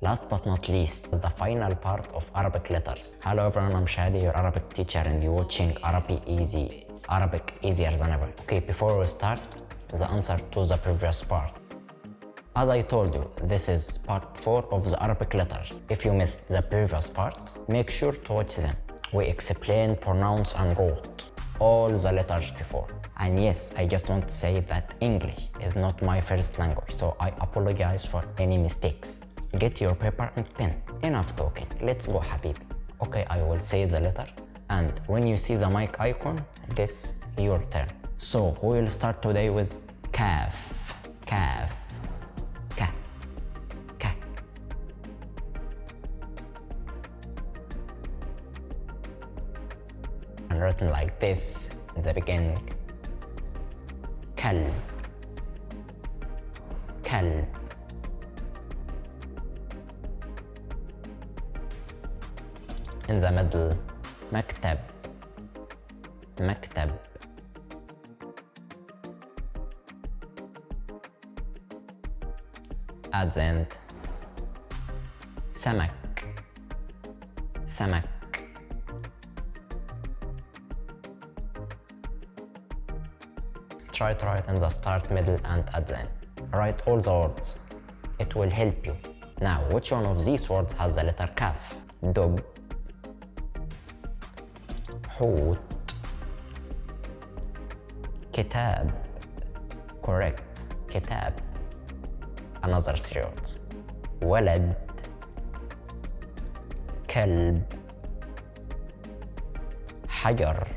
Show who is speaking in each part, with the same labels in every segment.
Speaker 1: Last but not least, the final part of Arabic letters. Hello everyone, I'm Shadi, your Arabic teacher, and you're watching ArabiiEz, Arabic easier than ever. Okay, before we start, the answer to the previous part. As I told you, this is part 4 of the Arabic letters. If you missed the previous parts, make sure to watch them. We explained, pronounced and wrote all the letters before. And yes, I just want to say that English is not my first language, so I apologize for any mistakes. Get your paper and pen. Enough talking, let's go Habibi. Okay, I will say the letter, and when you see the mic icon, this your turn. So we will start today with kaf, kaf, ka, ka. And written like this in the beginning. Kalb, kalb. In the middle, maktab, maktab. At the end, samak, samak. Try to write in the start, middle and at the end. Write all the words. It will help you. Now, which one of these words has the letter kaf? Dub, حوت, كتاب. Correct, كتاب. Another 3 words. ولد, كلب, حجر.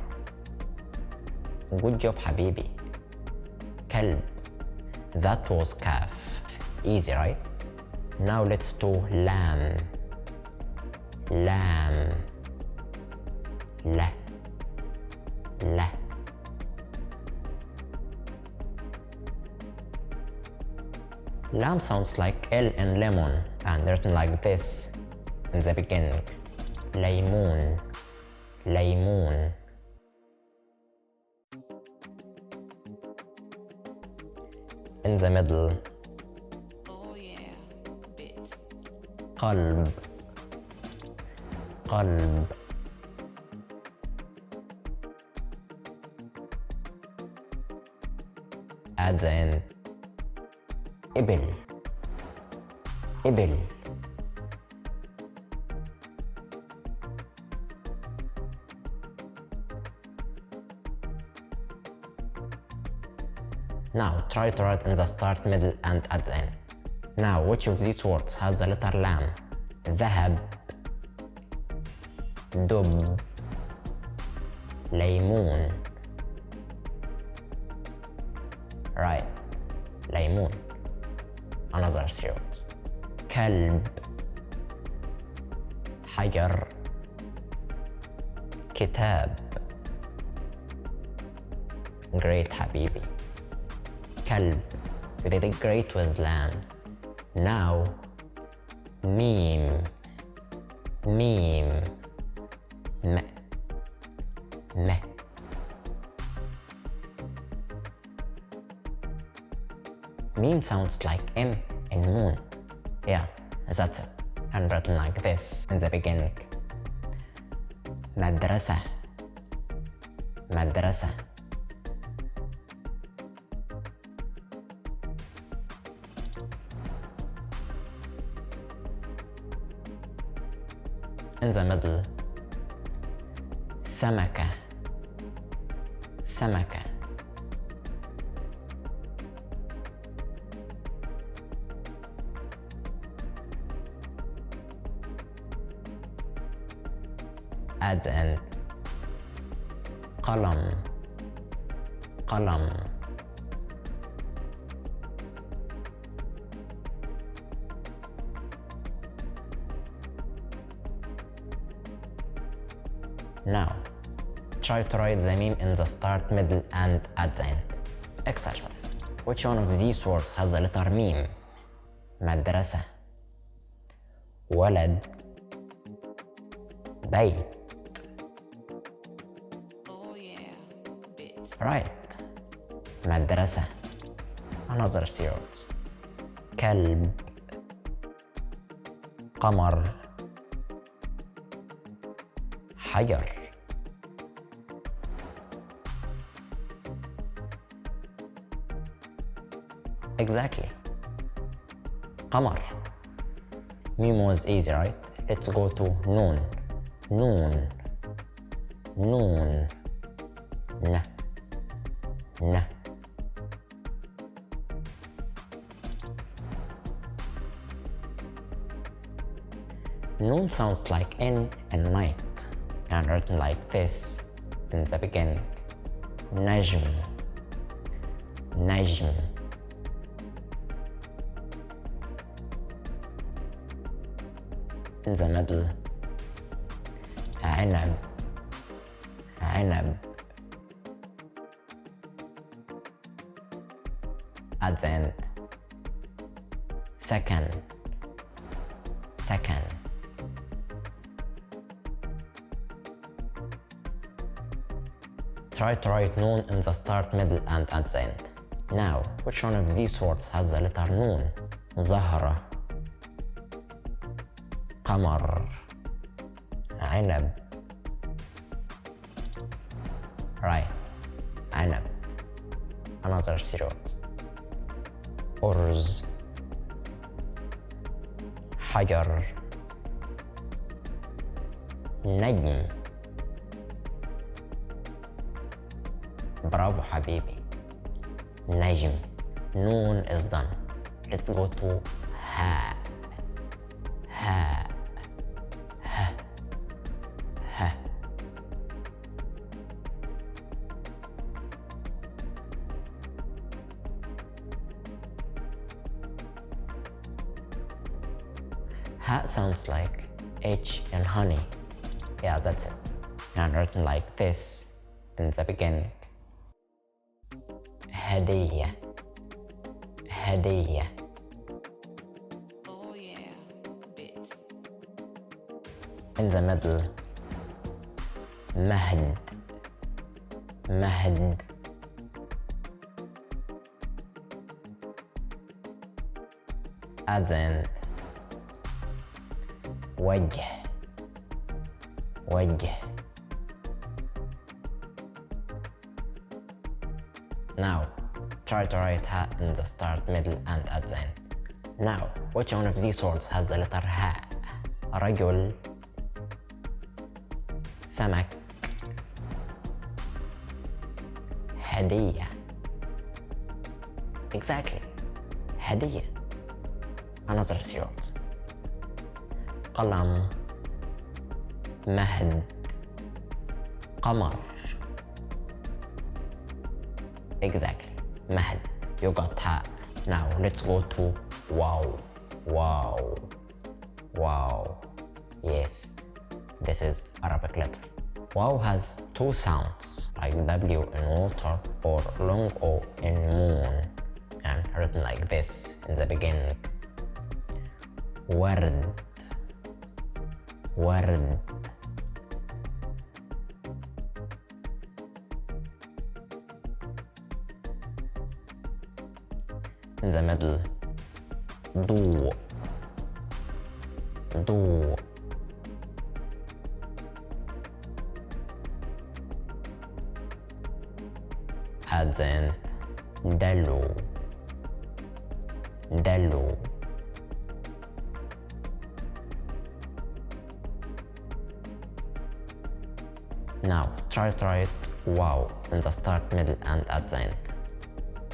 Speaker 1: Good job حبيبي. كلب. That was kaf. Easy, right? Now let's do lam. Lam. La. La. Lam sounds like L in lemon and written like this in the beginning. Laymoon, laymoon. In the middle. Oh yeah, bits. Qalb, qalb. At the end, ibil, ibil. Now try to write in the start, middle and at the end. Now which of these words has the letter lam? ذهب, دب, ليمون. Right, laymoon. Another 3 words. كلب, حجر, كتاب. Great حبيبي. كلب. We did it great with lamb. Now, meme, meme, me, me. Meme sounds like M in moon. Yeah, that's it. And written like this in the beginning. مدرسة, مدرسة. In the middle, سمكة, سمكة. At the end, قلم, قلم. Now, try to write the meme in the start, middle and at the end. Exercise. Which one of these words has the letter meme? مدرسة, ولد, بيت. Right. مدرسة. Another 3 words. كلب, قمر حجر. Exactly. قمر. Meme was easy, right? Let's go to noon. Noon. Noon. N. N. Noon sounds like N and night, and written like this in the beginning. Najm. Najm. In the middle. عنب. عنب. At the end. Second. Second. Try to write noon in the start, middle, and at the end. Now, which one of these words has the letter noon? زهرة. قمر. عنب. Right. عنب. Another cereal. أرز. حجر. نجم. برافو حبيبي. نجم. Noon is done. Let's go to ها. ها. ها. ها. Ha sounds like H in honey. Yeah, that's it. And written like this in the beginning. هدية. هدية.
Speaker 2: Oh yeah, bits.
Speaker 1: In the middle. مهد. مهد. At the end. وجه. وجه. Now, try to write ha in the start, middle, and at the end. Now, which one of these words has the letter ha? رجل. سمك. هدية. Exactly. هدية. Another series. قلم. مهد. قمر. Exactly. مهد. You got ha. Now let's go to wow. Wow. Wow. Yes. This is Arabic letter. Wow has two sounds, like W in water or long O in moon, and written like this in the beginning. ورد. ورد. In the middle. ضوء. ضوء. At the end. دلو. دلو. Now, try to write wow in the start, middle, and at the end.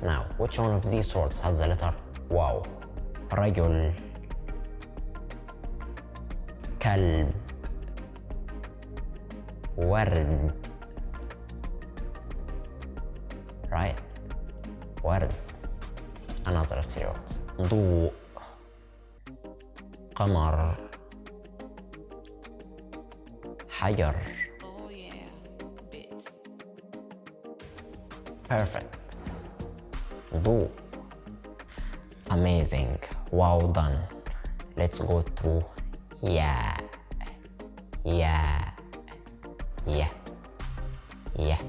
Speaker 1: Now, which one of these words has the letter wow? رجل. كلب. ورد. Right? ورد. Another series. ضوء. قمر. حجر.
Speaker 2: Oh yeah, bits.
Speaker 1: Perfect. ضوء. Amazing. Well done. Let's go to yeah. Yeah. Yeah. Yeah.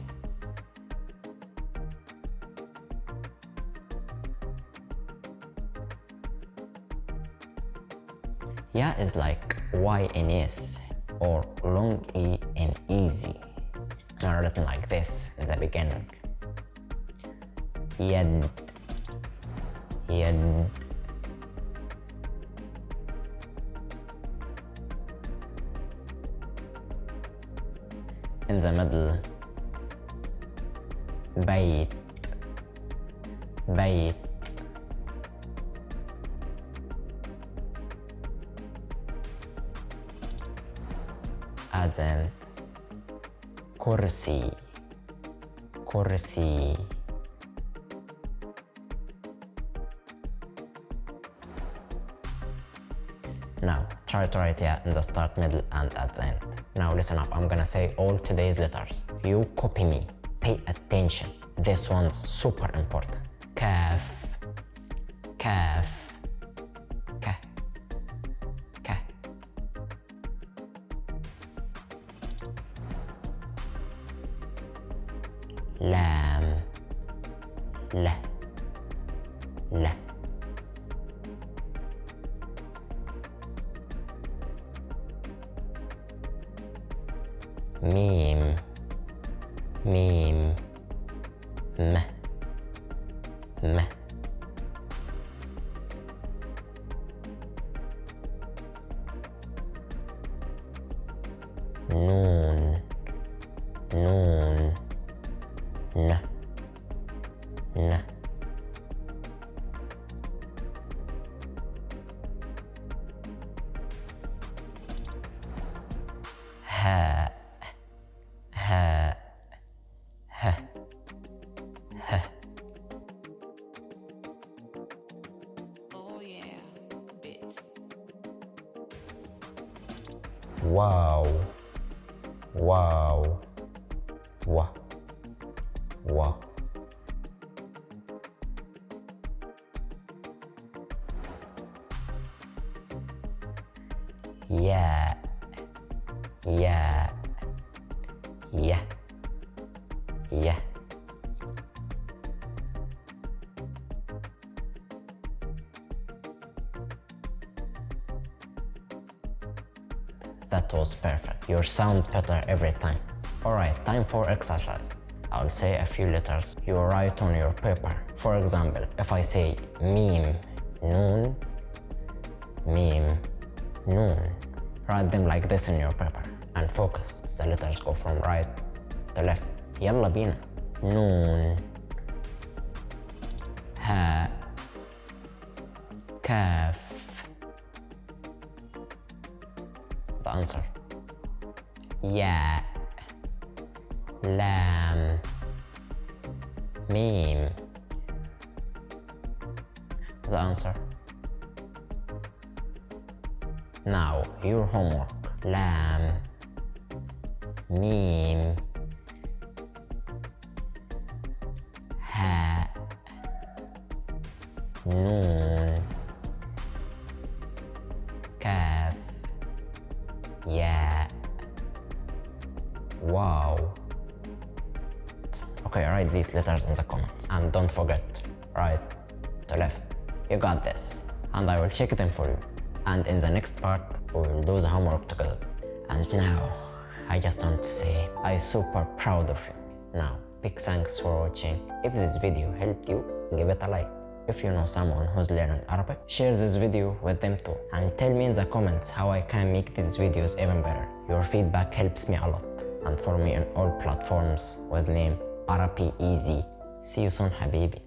Speaker 1: Ya is like Y in yes or long E in easy. Are written like this in the beginning. Yad, yad. In the middle, bayt, bayt. As in kursi, kursi. Now, try to write ya in the start, middle, and at the end. Now listen up, I'm gonna say all today's letters. You copy me, pay attention. This one's super important. Kaf, kaf, ka, ka. Lam, la, la. Mim, mim, m, m. Noon, noon, n, n. Ha, ha, ha, ha.
Speaker 2: Oh yeah, bits.
Speaker 1: Wow, wow, wa, wa. Yeah, yeah, yeah, yeah. That was perfect. You sound better every time. Alright, time for exercise. I'll say a few letters. You write on your paper. For example, if I say meme, noon, meme, noon, write them like this in your paper and focus. The letters go from right to left. يلا بينا. نون, ها, كاف. The answer. ياء, لام, ميم. The answer. Now, your homework. لام, ميم, هاء, نون, كاف, ياء. Wow. Okay, write these letters in the comments. And don't forget, right to left. You got this. And I will check them for you. And in the next part, we will do the homework together. And now, I just want to say, I'm super proud of you. Now, big thanks for watching. If this video helped you, give it a like. If you know someone who's learning Arabic, share this video with them too. And tell me in the comments how I can make these videos even better. Your feedback helps me a lot. And follow me on all platforms with name ArabiiEz. See you soon, Habibi.